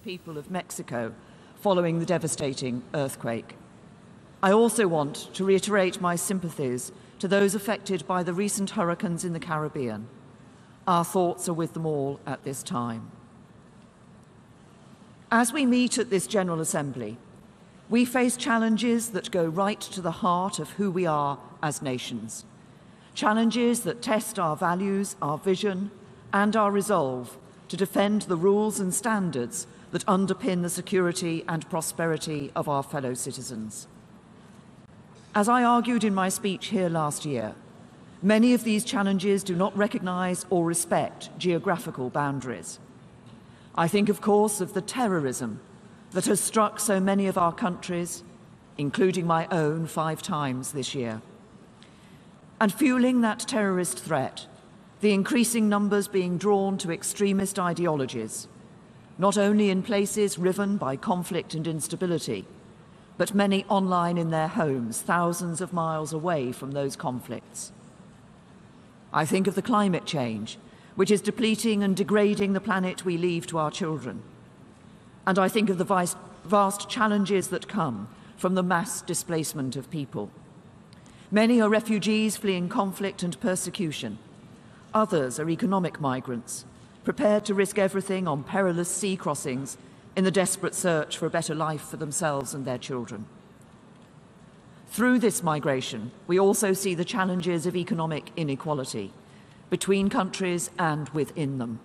people of Mexico following the devastating earthquake. I also want to reiterate my sympathies to those affected by the recent hurricanes in the Caribbean. Our thoughts are with them all at this time. As we meet at this General Assembly, we face challenges that go right to the heart of who we are as nations. Challenges that test our values, our vision, and our resolve to defend the rules and standards that underpin the security and prosperity of our fellow citizens. As I argued in my speech here last year, many of these challenges do not recognize or respect geographical boundaries. I think, of course, of the terrorism that has struck so many of our countries, including my own 5 times this year. And fueling that terrorist threat, the increasing numbers being drawn to extremist ideologies, not only in places riven by conflict and instability, but many online in their homes, thousands of miles away from those conflicts. I think of the climate change, which is depleting and degrading the planet we leave to our children. And I think of the vast challenges that come from the mass displacement of people. Many are refugees fleeing conflict and persecution. Others are economic migrants, prepared to risk everything on perilous sea crossings in the desperate search for a better life for themselves and their children. Through this migration, we also see the challenges of economic inequality between countries and within them.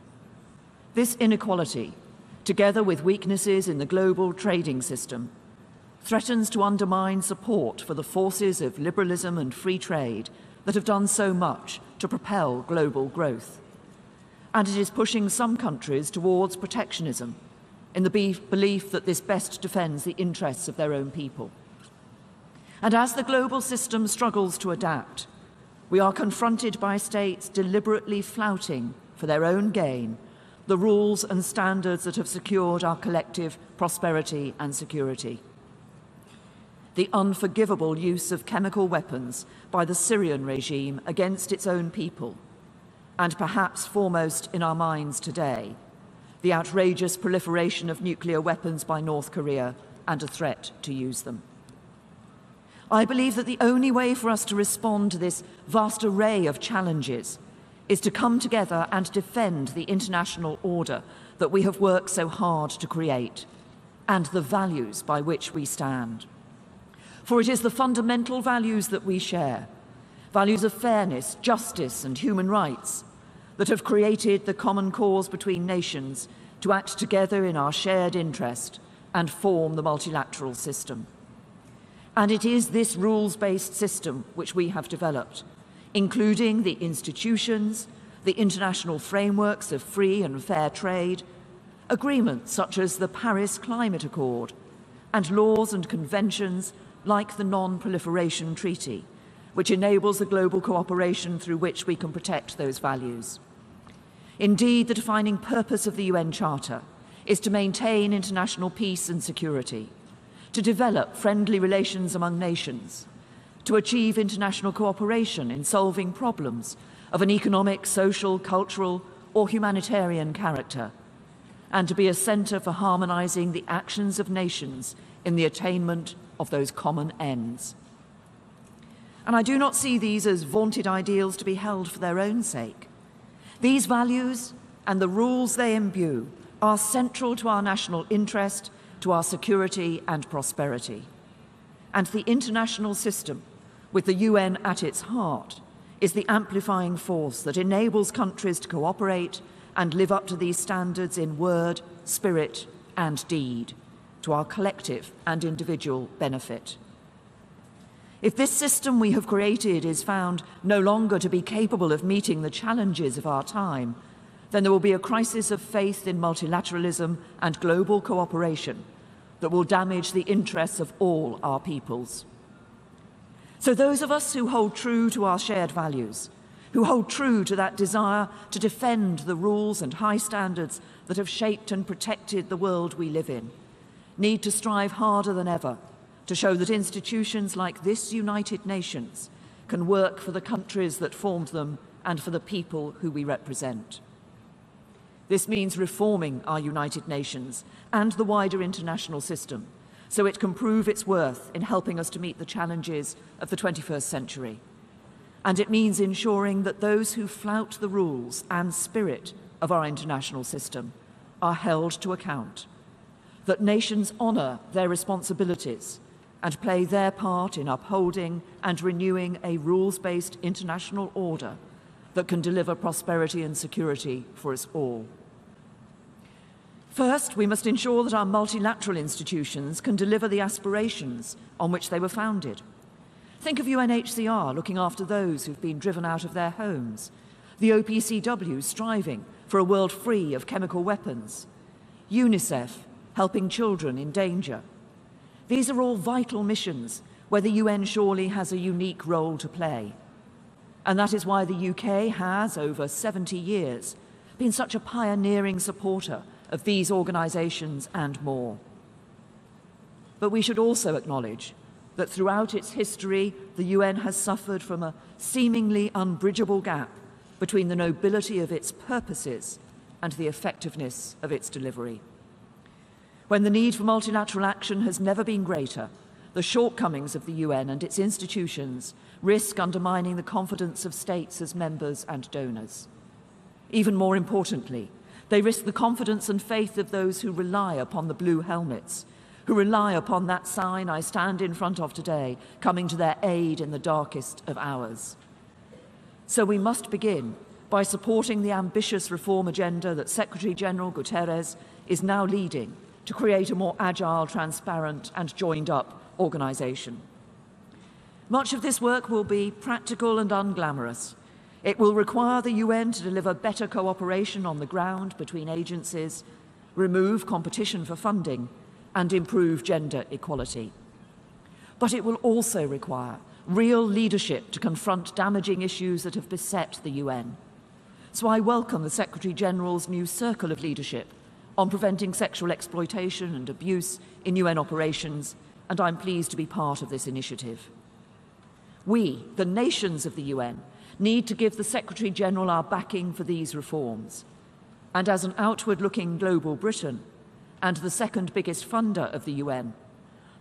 This inequality, together with weaknesses in the global trading system, threatens to undermine support for the forces of liberalism and free trade that have done so much to propel global growth. And it is pushing some countries towards protectionism in the belief that this best defends the interests of their own people. And as the global system struggles to adapt, we are confronted by states deliberately flouting, for their own gain, the rules and standards that have secured our collective prosperity and security. The unforgivable use of chemical weapons by the Syrian regime against its own people, and perhaps foremost in our minds today, the outrageous proliferation of nuclear weapons by North Korea and a threat to use them. I believe that the only way for us to respond to this vast array of challenges is to come together and defend the international order that we have worked so hard to create, and the values by which we stand. For it is the fundamental values that we share, values of fairness, justice, and human rights, that have created the common cause between nations to act together in our shared interest and form the multilateral system. And it is this rules-based system which we have developed, including the institutions, the international frameworks of free and fair trade, agreements such as the Paris Climate Accord, and laws and conventions like the Non-Proliferation Treaty, which enables the global cooperation through which we can protect those values. Indeed, the defining purpose of the UN Charter is to maintain international peace and security, to develop friendly relations among nations, to achieve international cooperation in solving problems of an economic, social, cultural, or humanitarian character, and to be a centre for harmonising the actions of nations in the attainment of those common ends. And I do not see these as vaunted ideals to be held for their own sake. These values and the rules they imbue are central to our national interest, to our security and prosperity. And the international system, with the UN at its heart, is the amplifying force that enables countries to cooperate and live up to these standards in word, spirit, and deed, to our collective and individual benefit. If this system we have created is found no longer to be capable of meeting the challenges of our time, then there will be a crisis of faith in multilateralism and global cooperation that will damage the interests of all our peoples. So those of us who hold true to our shared values, who hold true to that desire to defend the rules and high standards that have shaped and protected the world we live in, need to strive harder than ever to show that institutions like this United Nations can work for the countries that formed them and for the people who we represent. This means reforming our United Nations and the wider international system so it can prove its worth in helping us to meet the challenges of the 21st century. And it means ensuring that those who flout the rules and spirit of our international system are held to account, that nations honour their responsibilities and play their part in upholding and renewing a rules-based international order that can deliver prosperity and security for us all. First, we must ensure that our multilateral institutions can deliver the aspirations on which they were founded. Think of UNHCR looking after those who've been driven out of their homes, the OPCW striving for a world free of chemical weapons, UNICEF helping children in danger. These are all vital missions where the UN surely has a unique role to play. And that is why the UK has, over 70 years, been such a pioneering supporter of these organisations and more. But we should also acknowledge that throughout its history, the UN has suffered from a seemingly unbridgeable gap between the nobility of its purposes and the effectiveness of its delivery. When the need for multilateral action has never been greater, the shortcomings of the UN and its institutions risk undermining the confidence of states as members and donors. Even more importantly, they risk the confidence and faith of those who rely upon the blue helmets, who rely upon that sign I stand in front of today, coming to their aid in the darkest of hours. So we must begin by supporting the ambitious reform agenda that Secretary-General Guterres is now leading to create a more agile, transparent and joined-up organisation. Much of this work will be practical and unglamorous. It will require the UN to deliver better cooperation on the ground between agencies, remove competition for funding, and improve gender equality. But it will also require real leadership to confront damaging issues that have beset the UN. So I welcome the Secretary-General's new circle of leadership on preventing sexual exploitation and abuse in UN operations, and I'm pleased to be part of this initiative. We, the nations of the UN, need to give the Secretary-General our backing for these reforms. And as an outward-looking global Britain, and the second biggest funder of the UN,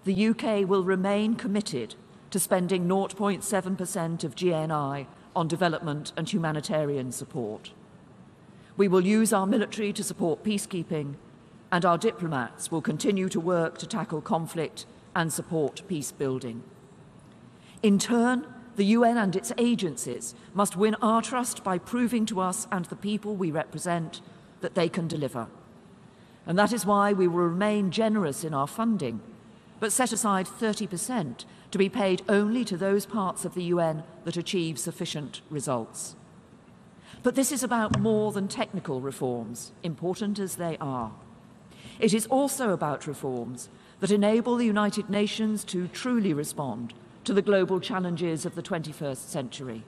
the UK will remain committed to spending 0.7% of GNI on development and humanitarian support. We will use our military to support peacekeeping, and our diplomats will continue to work to tackle conflict and support peace building. In turn, the UN and its agencies must win our trust by proving to us and the people we represent that they can deliver. And that is why we will remain generous in our funding, but set aside 30% to be paid only to those parts of the UN that achieve sufficient results. But this is about more than technical reforms, important as they are. It is also about reforms that enable the United Nations to truly respond to the global challenges of the 21st century.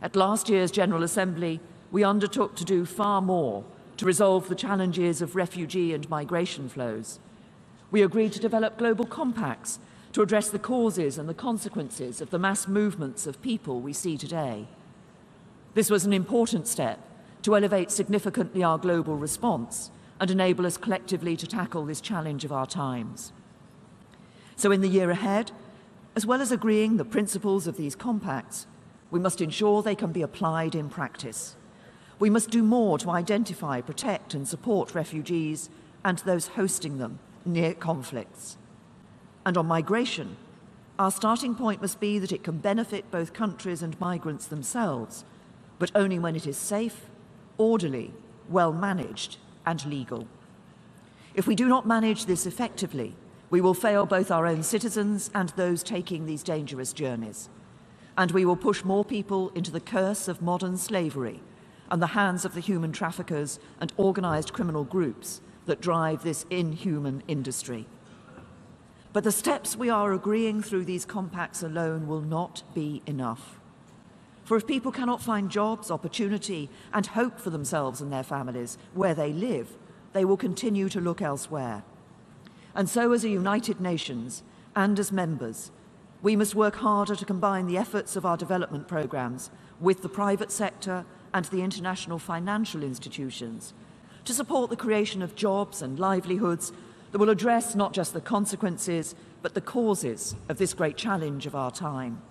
At last year's General Assembly, we undertook to do far more to resolve the challenges of refugee and migration flows. We agreed to develop global compacts to address the causes and the consequences of the mass movements of people we see today. This was an important step to elevate significantly our global response and enable us collectively to tackle this challenge of our times. So in the year ahead, as well as agreeing the principles of these compacts, we must ensure they can be applied in practice. We must do more to identify, protect and support refugees and those hosting them near conflicts. And on migration, our starting point must be that it can benefit both countries and migrants themselves, but only when it is safe, orderly, well managed and legal. If we do not manage this effectively, we will fail both our own citizens and those taking these dangerous journeys. And we will push more people into the curse of modern slavery and the hands of the human traffickers and organised criminal groups that drive this inhuman industry. But the steps we are agreeing through these compacts alone will not be enough. For if people cannot find jobs, opportunity and hope for themselves and their families where they live, they will continue to look elsewhere. And so as a United Nations and as members, we must work harder to combine the efforts of our development programmes with the private sector and the international financial institutions to support the creation of jobs and livelihoods that will address not just the consequences, but the causes of this great challenge of our time.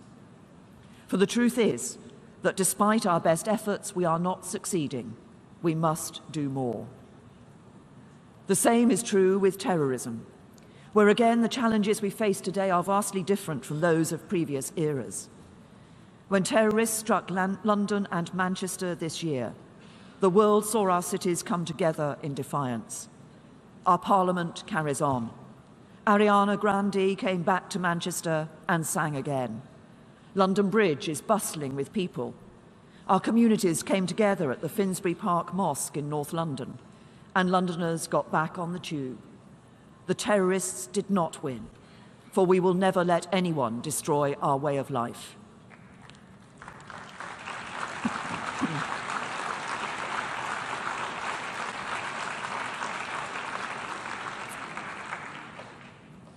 For the truth is that despite our best efforts, we are not succeeding. We must do more. The same is true with terrorism, where again the challenges we face today are vastly different from those of previous eras. When terrorists struck London and Manchester this year, the world saw our cities come together in defiance. Our Parliament carries on. Ariana Grande came back to Manchester and sang again. London Bridge is bustling with people. Our communities came together at the Finsbury Park Mosque in North London, and Londoners got back on the tube. The terrorists did not win, for we will never let anyone destroy our way of life.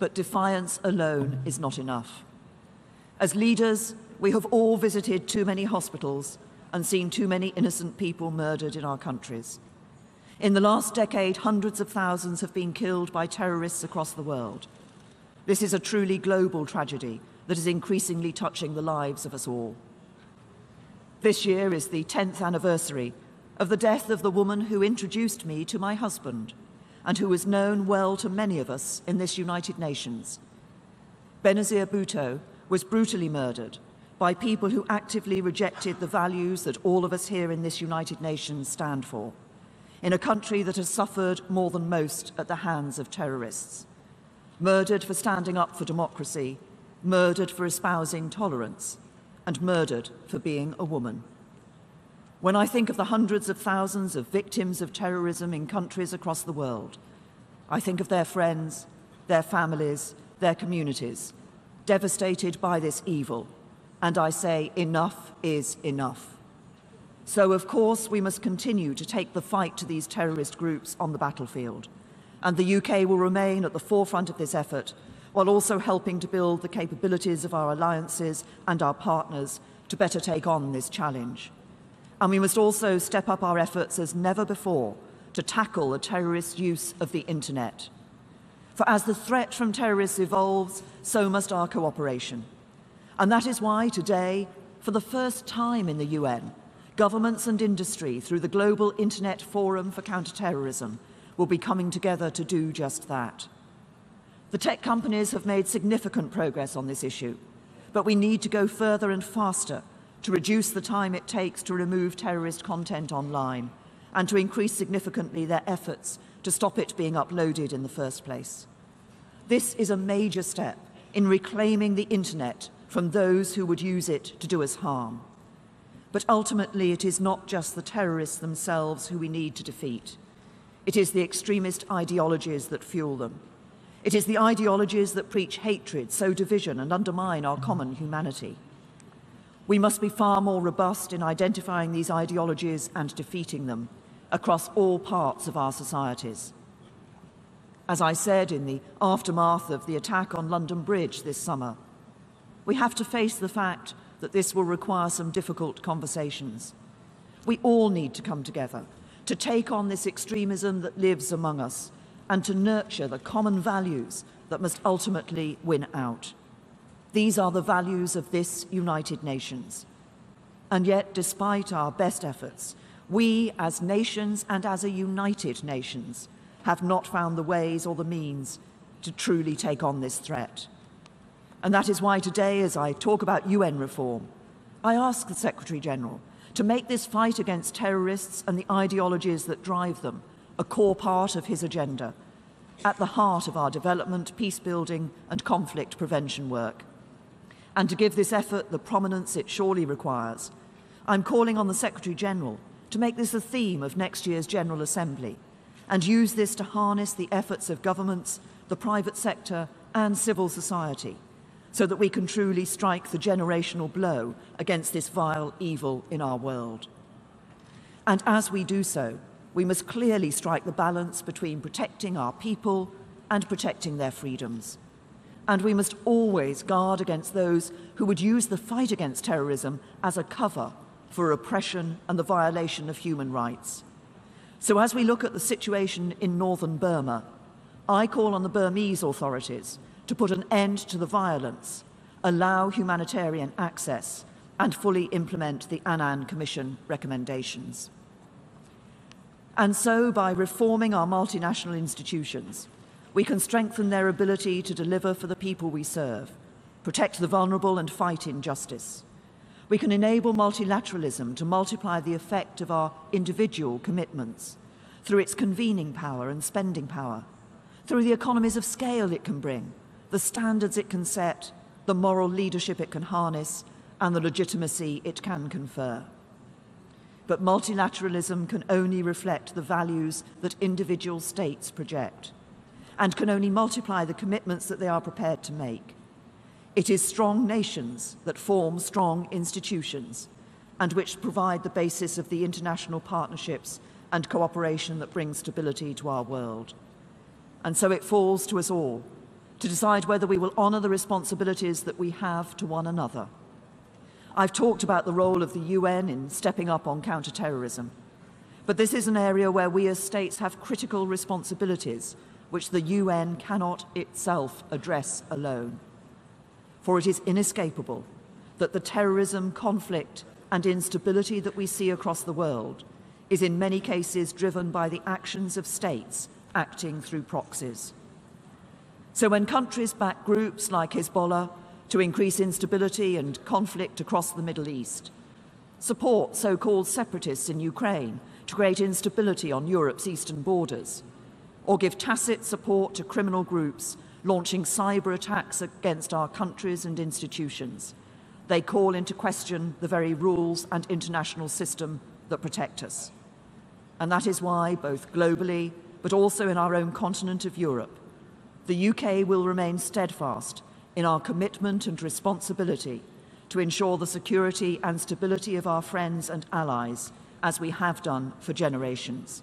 But defiance alone is not enough. As leaders, we have all visited too many hospitals and seen too many innocent people murdered in our countries. In the last decade, hundreds of thousands have been killed by terrorists across the world. This is a truly global tragedy that is increasingly touching the lives of us all. This year is the 10th anniversary of the death of the woman who introduced me to my husband and who was known well to many of us in this United Nations. Benazir Bhutto was brutally murdered by people who actively rejected the values that all of us here in this United Nations stand for, in a country that has suffered more than most at the hands of terrorists. Murdered for standing up for democracy, murdered for espousing tolerance, and murdered for being a woman. When I think of the hundreds of thousands of victims of terrorism in countries across the world, I think of their friends, their families, their communities, devastated by this evil, and I say enough is enough. So, of course, we must continue to take the fight to these terrorist groups on the battlefield, and the UK will remain at the forefront of this effort, while also helping to build the capabilities of our alliances and our partners to better take on this challenge. And we must also step up our efforts as never before to tackle the terrorist use of the internet. For as the threat from terrorists evolves, so must our cooperation. And that is why today, for the first time in the UN, governments and industry, through the Global Internet Forum for Counterterrorism, will be coming together to do just that. The tech companies have made significant progress on this issue, but we need to go further and faster to reduce the time it takes to remove terrorist content online and to increase significantly their efforts to stop it being uploaded in the first place. This is a major step in reclaiming the internet from those who would use it to do us harm. But ultimately, it is not just the terrorists themselves who we need to defeat. It is the extremist ideologies that fuel them. It is the ideologies that preach hatred, sow division, and undermine our common humanity. We must be far more robust in identifying these ideologies and defeating them across all parts of our societies. As I said in the aftermath of the attack on London Bridge this summer, we have to face the fact that this will require some difficult conversations. We all need to come together to take on this extremism that lives among us and to nurture the common values that must ultimately win out. These are the values of this United Nations. And yet, despite our best efforts, we as nations and as a united nations have not found the ways or the means to truly take on this threat. And that is why today, as I talk about UN reform, I ask the Secretary-General to make this fight against terrorists and the ideologies that drive them a core part of his agenda, at the heart of our development, peace-building and conflict prevention work. And to give this effort the prominence it surely requires, I'm calling on the Secretary-General to make this a theme of next year's General Assembly and use this to harness the efforts of governments, the private sector and civil society so that we can truly strike the generational blow against this vile evil in our world. And as we do so, we must clearly strike the balance between protecting our people and protecting their freedoms. And we must always guard against those who would use the fight against terrorism as a cover for oppression and the violation of human rights. So as we look at the situation in northern Burma, I call on the Burmese authorities to put an end to the violence, allow humanitarian access, and fully implement the Annan Commission recommendations. And so, by reforming our multinational institutions, we can strengthen their ability to deliver for the people we serve, protect the vulnerable and fight injustice. We can enable multilateralism to multiply the effect of our individual commitments through its convening power and spending power, through the economies of scale it can bring, the standards it can set, the moral leadership it can harness, and the legitimacy it can confer. But multilateralism can only reflect the values that individual states project, and can only multiply the commitments that they are prepared to make. It is strong nations that form strong institutions, and which provide the basis of the international partnerships and cooperation that bring stability to our world. And so it falls to us all to decide whether we will honour the responsibilities that we have to one another. I've talked about the role of the UN in stepping up on counter-terrorism, but this is an area where we as states have critical responsibilities which the UN cannot itself address alone. For it is inescapable that the terrorism, conflict, and instability that we see across the world is in many cases driven by the actions of states acting through proxies. So when countries back groups like Hezbollah to increase instability and conflict across the Middle East, support so-called separatists in Ukraine to create instability on Europe's eastern borders, or give tacit support to criminal groups launching cyber attacks against our countries and institutions, they call into question the very rules and international system that protect us. And that is why, both globally, but also in our own continent of Europe, the UK will remain steadfast in our commitment and responsibility to ensure the security and stability of our friends and allies, as we have done for generations.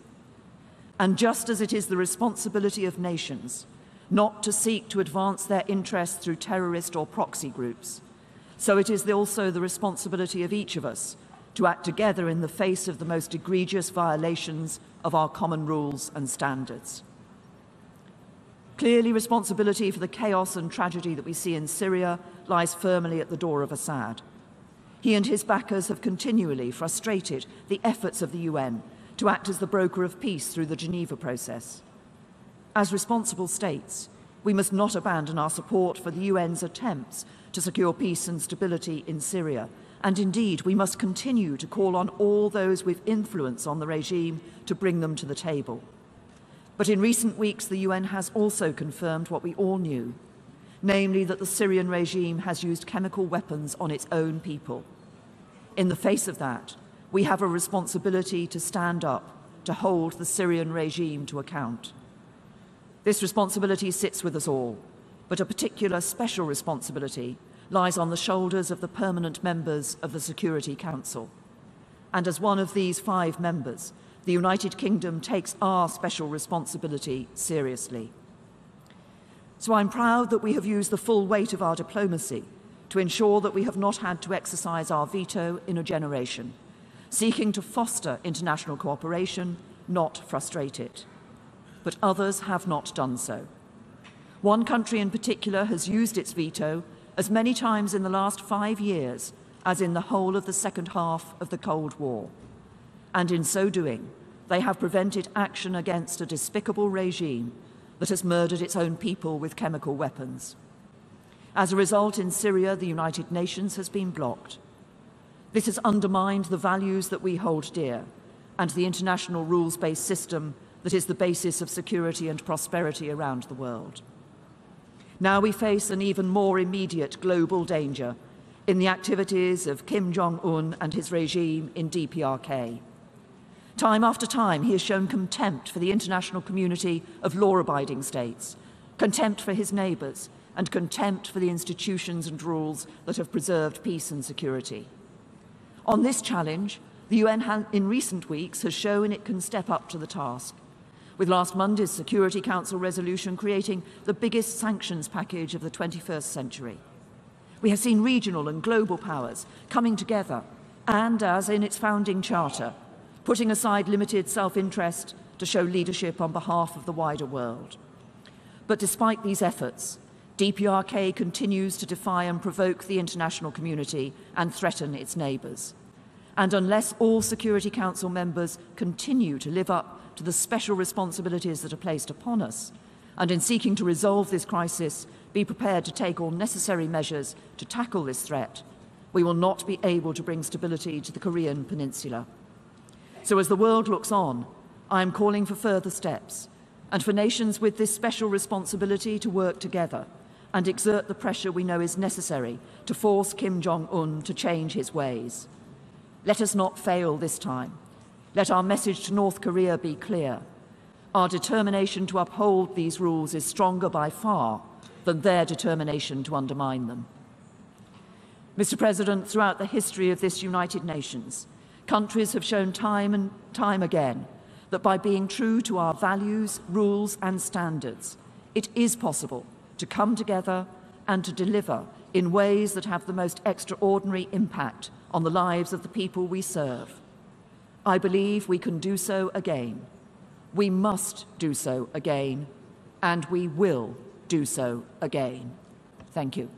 And just as it is the responsibility of nations not to seek to advance their interests through terrorist or proxy groups, so it is also the responsibility of each of us to act together in the face of the most egregious violations of our common rules and standards. Clearly, responsibility for the chaos and tragedy that we see in Syria lies firmly at the door of Assad. He and his backers have continually frustrated the efforts of the UN to act as the broker of peace through the Geneva process. As responsible states, we must not abandon our support for the UN's attempts to secure peace and stability in Syria, and indeed we must continue to call on all those with influence on the regime to bring them to the table. But in recent weeks, the UN has also confirmed what we all knew, namely that the Syrian regime has used chemical weapons on its own people. In the face of that, we have a responsibility to stand up, to hold the Syrian regime to account. This responsibility sits with us all, but a particular special responsibility lies on the shoulders of the permanent members of the Security Council. And as one of these 5 members, the United Kingdom takes our special responsibility seriously. So I'm proud that we have used the full weight of our diplomacy to ensure that we have not had to exercise our veto in a generation, seeking to foster international cooperation, not frustrate it. But others have not done so. One country in particular has used its veto as many times in the last 5 years as in the whole of the second half of the Cold War. And in so doing, they have prevented action against a despicable regime that has murdered its own people with chemical weapons. As a result, in Syria, the United Nations has been blocked. This has undermined the values that we hold dear and the international rules-based system that is the basis of security and prosperity around the world. Now we face an even more immediate global danger in the activities of Kim Jong-un and his regime in DPRK. Time after time, he has shown contempt for the international community of law-abiding states, contempt for his neighbours, and contempt for the institutions and rules that have preserved peace and security. On this challenge, the UN in recent weeks has shown it can step up to the task, with last Monday's Security Council resolution creating the biggest sanctions package of the 21st century. We have seen regional and global powers coming together and as in its founding charter, putting aside limited self-interest to show leadership on behalf of the wider world. But despite these efforts, DPRK continues to defy and provoke the international community and threaten its neighbours. And unless all Security Council members continue to live up to the special responsibilities that are placed upon us, and in seeking to resolve this crisis, be prepared to take all necessary measures to tackle this threat, we will not be able to bring stability to the Korean Peninsula. So as the world looks on, I am calling for further steps, and for nations with this special responsibility to work together and exert the pressure we know is necessary to force Kim Jong-un to change his ways. Let us not fail this time. Let our message to North Korea be clear. Our determination to uphold these rules is stronger by far than their determination to undermine them. Mr. President, throughout the history of this United Nations, countries have shown time and time again that by being true to our values, rules and standards, it is possible to come together and to deliver in ways that have the most extraordinary impact on the lives of the people we serve. I believe we can do so again. We must do so again, and we will do so again. Thank you.